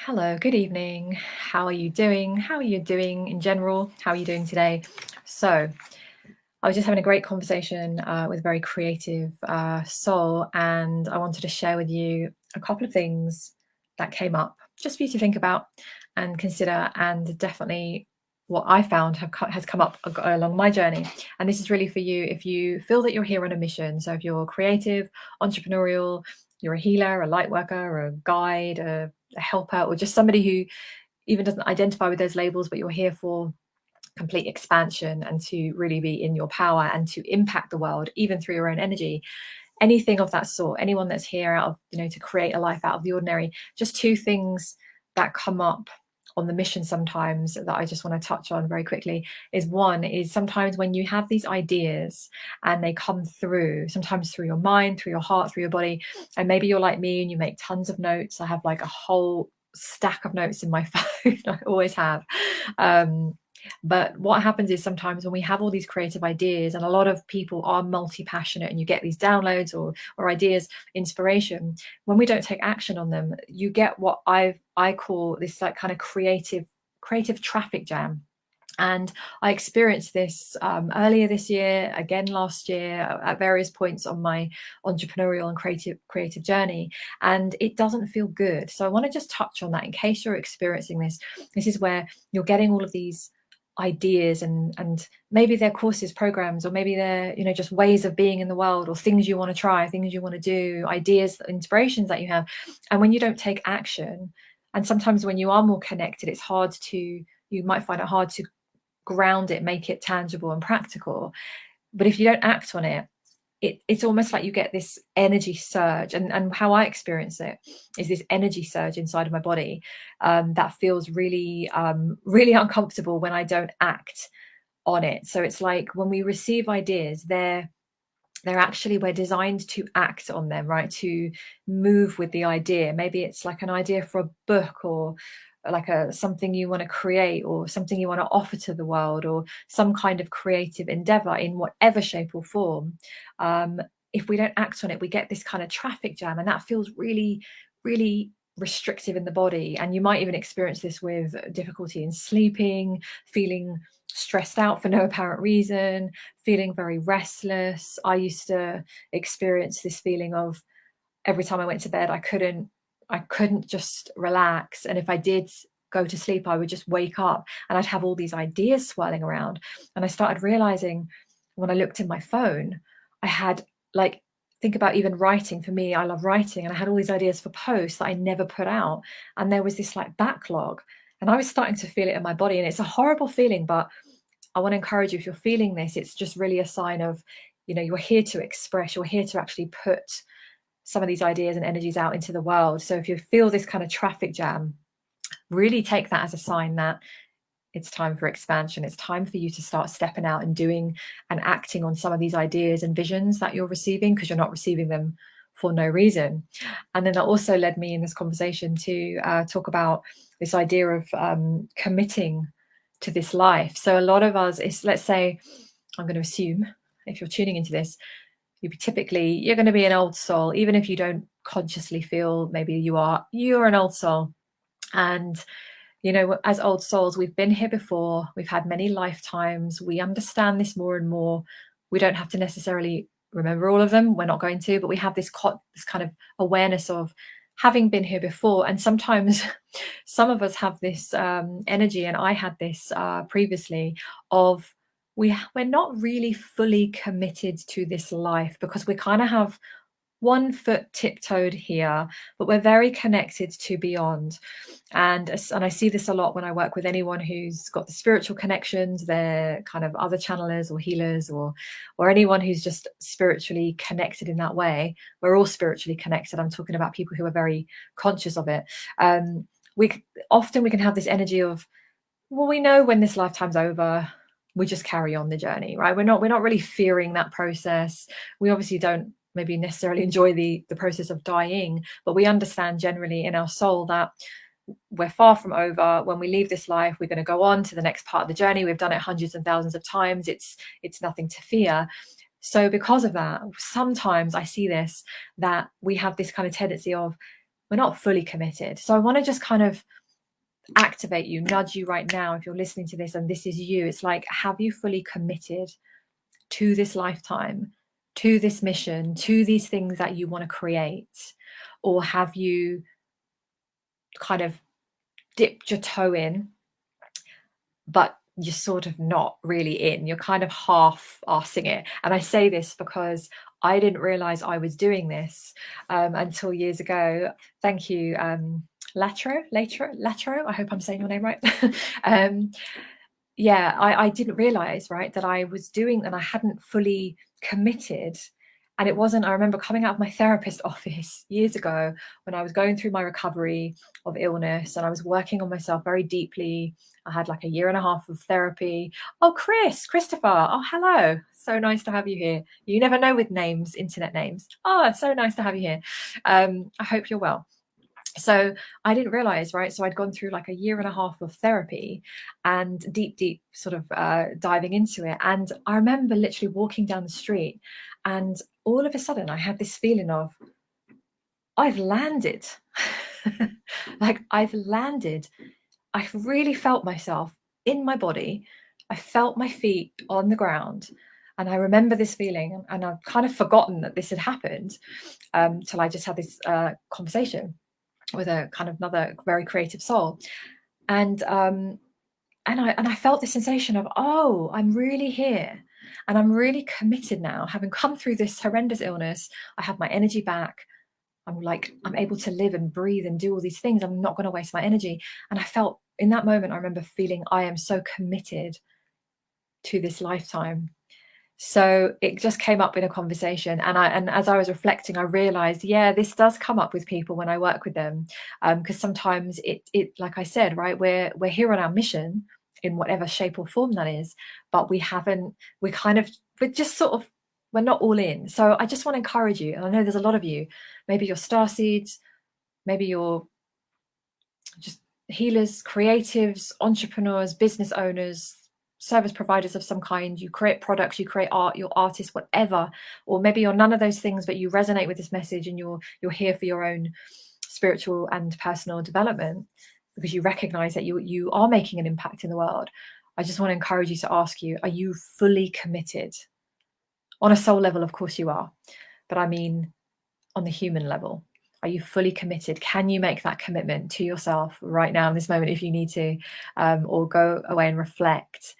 Hello, good evening. How are you doing? How are you doing in general? How are you doing today? So, I was just having a great conversation with a very creative soul, and I wanted to share with you a couple of things that came up just for you to think about and consider, and definitely what I found has come up along my journey. And this is really for you if you feel that you're here on a mission. So, if you're creative, entrepreneurial, you're a healer, a light worker, a guide, a helper, or just somebody who even doesn't identify with those labels, but you're here for complete expansion and to really be in your power and to impact the world even through your own energy, anything of that sort, anyone that's here out of to create a life out of the ordinary. Just two things that come up on the mission sometimes that I just want to touch on very quickly is one is sometimes when you have these ideas and they come through, sometimes through your mind, through your heart, through your body, and maybe you're like me and you make tons of notes. I have like a whole stack of notes in my phone. I always have. But what happens is sometimes when we have all these creative ideas, and a lot of people are multi-passionate, and you get these downloads or ideas, inspiration, when we don't take action on them, you get what I call this like kind of creative traffic jam. And I experienced this earlier this year, again last year, at various points on my entrepreneurial and creative journey, and it doesn't feel good. So I want to just touch on that in case you're experiencing this. This is where you're getting all of these ideas, and maybe they're courses, programs, or maybe they're just ways of being in the world, or things you want to try, things you want to do, ideas, inspirations that you have. And when you don't take action, and sometimes when you are more connected, you might find it hard to ground it, make it tangible and practical. But if you don't act on it, it's almost like you get this energy surge. And how I experience it is this energy surge inside of my body that feels really, really uncomfortable when I don't act on it. So it's like when we receive ideas, we're designed to act on them, right? To move with the idea. Maybe it's like an idea for a book, or like something you want to create, or something you want to offer to the world, or some kind of creative endeavor in whatever shape or form. um, if we don't act on it, we get this kind of traffic jam, and that feels really, really restrictive in the body. And you might even experience this with difficulty in sleeping, feeling stressed out for no apparent reason, feeling very restless. I used to experience this feeling of every time I went to bed, I couldn't just relax. And if I did go to sleep, I would just wake up and I'd have all these ideas swirling around. And I started realizing when I looked in my phone, I had like, think about even writing. For me, I love writing, and I had all these ideas for posts that I never put out. And there was this like backlog, and I was starting to feel it in my body. And it's a horrible feeling, but I want to encourage you, if you're feeling this, it's just really a sign of, you're here to express, you're here to actually put some of these ideas and energies out into the world. So if you feel this kind of traffic jam, really take that as a sign that it's time for expansion. It's time for you to start stepping out and doing and acting on some of these ideas and visions that you're receiving, because you're not receiving them for no reason. And then that also led me in this conversation to talk about this idea of committing to this life. So a lot of us let's say, I'm going to assume, if you're tuning into this, you're going to be an old soul, even if you don't consciously feel maybe you're an old soul. And as old souls, we've been here before, we've had many lifetimes, we understand this more and more. We don't have to necessarily remember all of them, we're not going to, but we have this kind of awareness of having been here before. And sometimes some of us have this energy, and I had this previously, of we're not really fully committed to this life, because we kind of have one foot tiptoed here, but we're very connected to beyond. And I see this a lot when I work with anyone who's got the spiritual connections. They're kind of other channelers or healers, or anyone who's just spiritually connected in that way. We're all spiritually connected. I'm talking about people who are very conscious of it. We can have this energy of, well, we know when this lifetime's over, we just carry on the journey, right? We're not really fearing that process. We obviously don't maybe necessarily enjoy the process of dying, but we understand generally in our soul that we're far from over. When we leave this life, we're going to go on to the next part of the journey. We've done it hundreds and thousands of times. It's nothing to fear. So because of that, sometimes I see this, that we have this kind of tendency of, we're not fully committed. So I want to just kind of activate you, nudge you right now if you're listening to this and this is you. It's like, have you fully committed to this lifetime, to this mission, to these things that you want to create? Or have you kind of dipped your toe in, but you're sort of not really in? You're kind of half-assing it. And I say this because I didn't realize I was doing this until years ago. Thank you, Latro. I hope I'm saying your name right. Yeah, I didn't realize, right, that I was doing and I hadn't fully committed. And it wasn't, I remember coming out of my therapist office years ago when I was going through my recovery of illness and I was working on myself very deeply. I had like a year and a half of therapy. Oh, Christopher. Oh, hello. So nice to have you here. You never know with names, internet names. Oh, so nice to have you here. I hope you're well. So I didn't realize, right? So I'd gone through like a year and a half of therapy and deep sort of diving into it. And I remember literally walking down the street and all of a sudden I had this feeling of, I've landed. Like I've landed. I really felt myself in my body. I felt my feet on the ground. And I remember this feeling, and I've kind of forgotten that this had happened till I just had this conversation with a kind of another very creative soul. And I felt this sensation of, oh, I'm really here and I'm really committed now. Having come through this horrendous illness, I have my energy back. I'm able to live and breathe and do all these things. I'm not going to waste my energy. And I felt in that moment, I remember feeling I am so committed to this lifetime. So it just came up in a conversation, and as I was reflecting, I realized, yeah, this does come up with people when I work with them, because sometimes it like I said, right, we're here on our mission in whatever shape or form that is, but we're just sort of, we're not all in. So I just want to encourage you, and I know there's a lot of you, maybe you're starseeds, maybe you're just healers, creatives, entrepreneurs, business owners, service providers of some kind. You create products, you create art, you're artists, whatever. Or maybe you're none of those things, but you resonate with this message and you're here for your own spiritual and personal development because you recognize that you are making an impact in the world. I just want to encourage you to ask you, are you fully committed? On a soul level, of course you are, but I mean on the human level. Are you fully committed? Can you make that commitment to yourself right now in this moment if you need to, or go away and reflect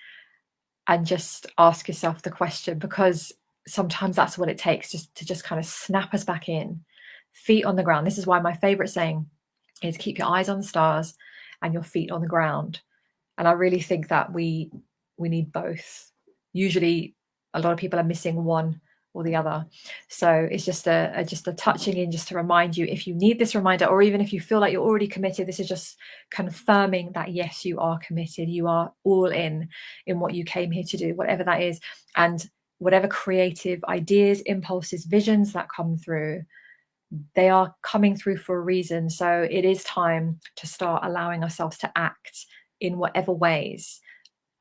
and just ask yourself the question, because sometimes that's what it takes, just to kind of snap us back in, feet on the ground. This is why my favorite saying is keep your eyes on the stars and your feet on the ground. And I really think that we need both. Usually a lot of people are missing one or the other. So it's just a touching in, just to remind you, if you need this reminder, or even if you feel like you're already committed, this is just confirming that yes, you are committed, you are all in what you came here to do, whatever that is. And whatever creative ideas, impulses, visions that come through, they are coming through for a reason. So it is time to start allowing ourselves to act in whatever ways.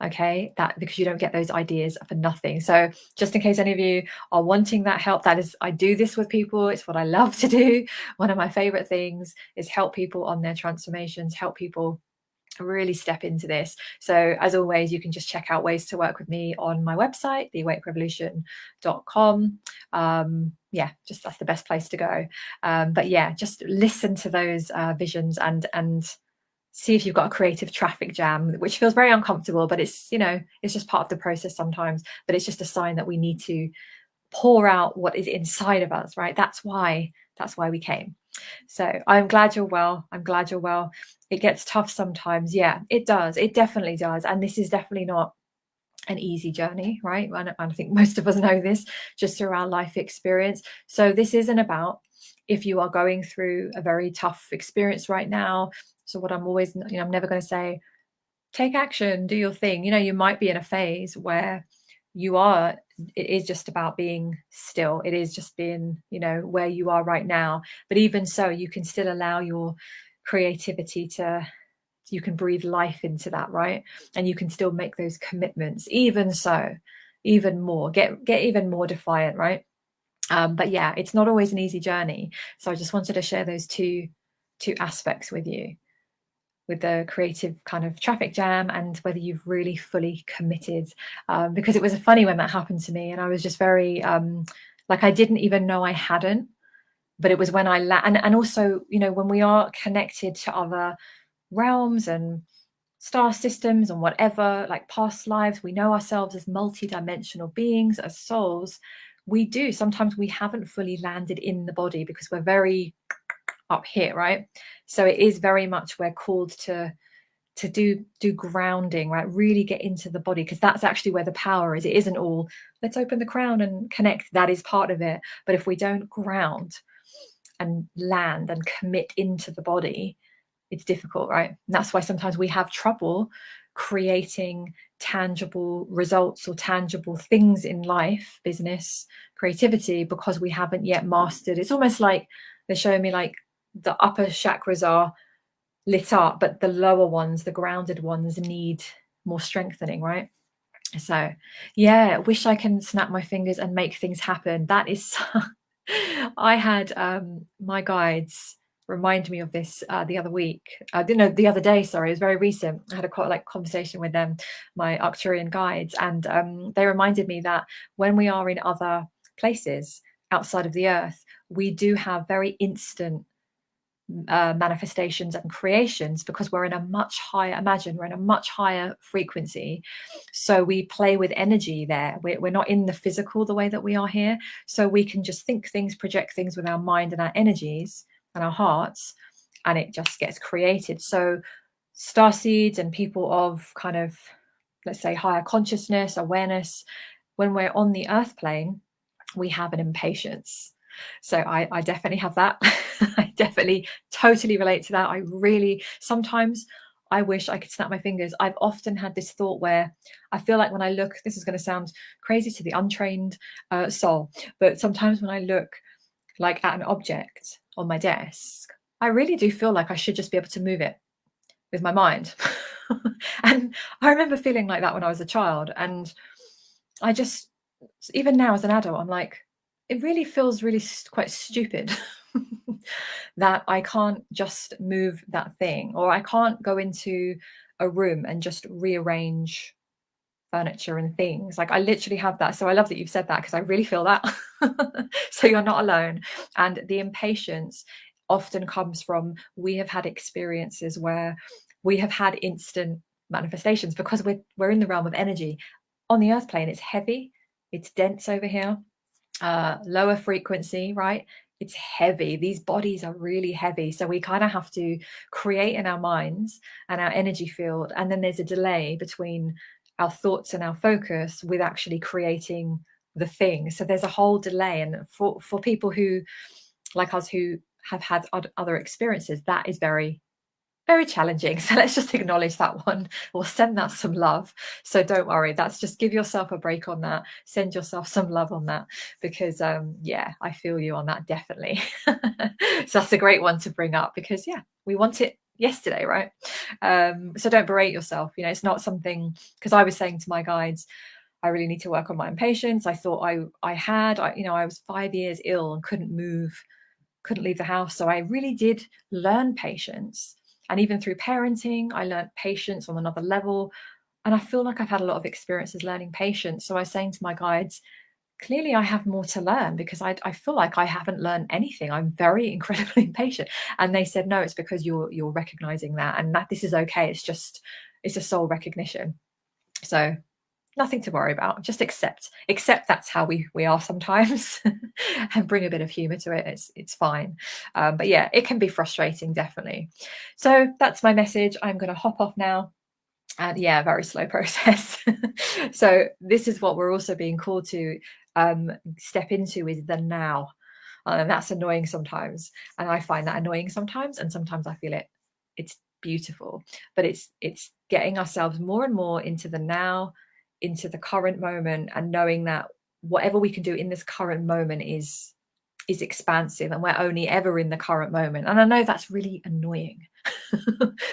Okay, that, because you don't get those ideas for nothing. So just in case any of you are wanting that help, that is, I do this with people. It's what I love to do. One of my favorite things is help people on their transformations, help people really step into this. So as always, you can just check out ways to work with me on my website, theawakerevolution.com. Yeah, just that's the best place to go. But yeah, just listen to those visions and see if you've got a creative traffic jam, which feels very uncomfortable, but it's, it's just part of the process sometimes. But it's just a sign that we need to pour out what is inside of us, right? That's why we came. So I'm glad you're well. I'm glad you're well. It gets tough sometimes. Yeah, it does. It definitely does. And this is definitely not an easy journey, right? And I think most of us know this just through our life experience. So this isn't about if you are going through a very tough experience right now. So what I'm always, I'm never going to say, take action, do your thing. You might be in a phase where it is just about being still. It is just being, where you are right now. But even so, you can still allow your creativity you can breathe life into that, right? And you can still make those commitments. Even so, even more, get even more defiant, right? But yeah, it's not always an easy journey. So I just wanted to share those two two aspects with you, with the creative kind of traffic jam, and whether you've really fully committed. Because it was funny when that happened to me, and I was just very like, I didn't even know I hadn't, but it was when and also, you know, when we are connected to other realms and star systems and whatever, like past lives, we know ourselves as multi-dimensional beings, as souls. We do sometimes, we haven't fully landed in the body because we're very up here, right? So it is very much, we're called to do grounding, right? Really get into the body, because that's actually where the power is. It isn't all let's open the crown and connect. That is part of it, but if we don't ground and land and commit into the body, it's difficult, right? And that's why sometimes we have trouble creating tangible results or tangible things in life, business, creativity, because we haven't yet mastered. It's almost like they're showing me like the upper chakras are lit up, but the lower ones, the grounded ones, need more strengthening, right? So yeah, wish I can snap my fingers and make things happen. That is I had my guides remind me of this the other week. The other day, sorry, it was very recent. I had a conversation with them, my Arcturian guides, and they reminded me that when we are in other places outside of the earth, we do have very instant manifestations and creations, because we're in a much higher, imagine we're in a much higher frequency, so we play with energy there. We're not in the physical the way that we are here, so we can just think things, project things with our mind and our energies and our hearts, and it just gets created. So star seeds and people of kind of, let's say, higher consciousness, awareness, when we're on the earth plane, we have an impatience. So I definitely have that. I definitely totally relate to that. I really, sometimes I wish I could snap my fingers. I've often had this thought where I feel like when I look, this is going to sound crazy to the untrained soul, but sometimes when I look like at an object on my desk, I really do feel like I should just be able to move it with my mind. And I remember feeling like that when I was a child, and I just, even now as an adult, I'm like, it really feels really quite stupid that I can't just move that thing, or I can't go into a room and just rearrange furniture and things. Like, I literally have that. So I love that you've said that, because I really feel that. So you're not alone. And the impatience often comes from, we have had experiences where we have had instant manifestations, because we're in the realm of energy. On the earth plane, it's heavy, it's dense over here, lower frequency, right? It's heavy. These bodies are really heavy. So we kind of have to create in our minds and our energy field. And then there's a delay between our thoughts and our focus with actually creating the thing. So there's a whole delay. And for people who, like us, who have had other experiences, that is very, very challenging. So let's just acknowledge that one, or send that some love. So don't worry, that's just, give yourself a break on that, send yourself some love on that, because yeah, I feel you on that, definitely. So that's a great one to bring up, because yeah, we want it yesterday, right? So don't berate yourself. You know, it's not something, because I was saying to my guides, I really need to work on my impatience. I thought I was 5 years ill and couldn't move, couldn't leave the house. So I really did learn patience. And even through parenting, I learned patience on another level. And I feel like I've had a lot of experiences learning patience. So I was saying to my guides, clearly I have more to learn, because I feel like I haven't learned anything. I'm very incredibly impatient. And they said, no, it's because you're recognizing that, and that this is okay. It's a soul recognition. So nothing to worry about. Just accept that's how we are sometimes, and bring a bit of humor to it. It's fine. But yeah, it can be frustrating, definitely. So that's my message. I'm going to hop off now. And yeah, very slow process. So this is what we're also being called to step into, is the now. And that's annoying sometimes. And I find that annoying sometimes. And sometimes I feel it's beautiful. But it's getting ourselves more and more into the now, into the current moment, and knowing that whatever we can do in this current moment is expansive, and we're only ever in the current moment. And I know that's really annoying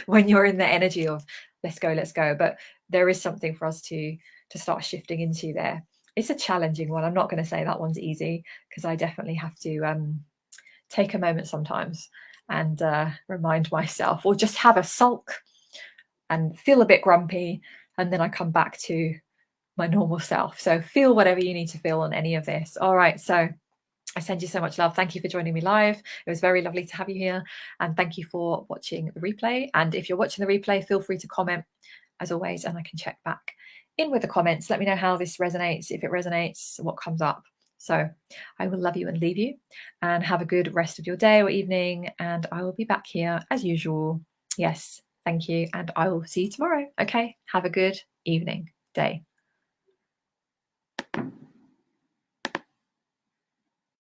when you're in the energy of let's go, but there is something for us to start shifting into there. It's a challenging one. I'm not going to say that one's easy, because I definitely have to take a moment sometimes and remind myself, or just have a sulk and feel a bit grumpy, and then I come back to my normal self. So feel whatever you need to feel on any of this. All right, so I send you so much love. Thank you for joining me live. It was very lovely to have you here, and thank you for watching the replay. And if you're watching the replay, feel free to comment as always, and I can check back in with the comments. Let me know how this resonates, if it resonates, what comes up. So I will love you and leave you, and have a good rest of your day or evening, and I will be back here as usual. Yes, thank you, and I will see you tomorrow. Okay, have a good evening, day.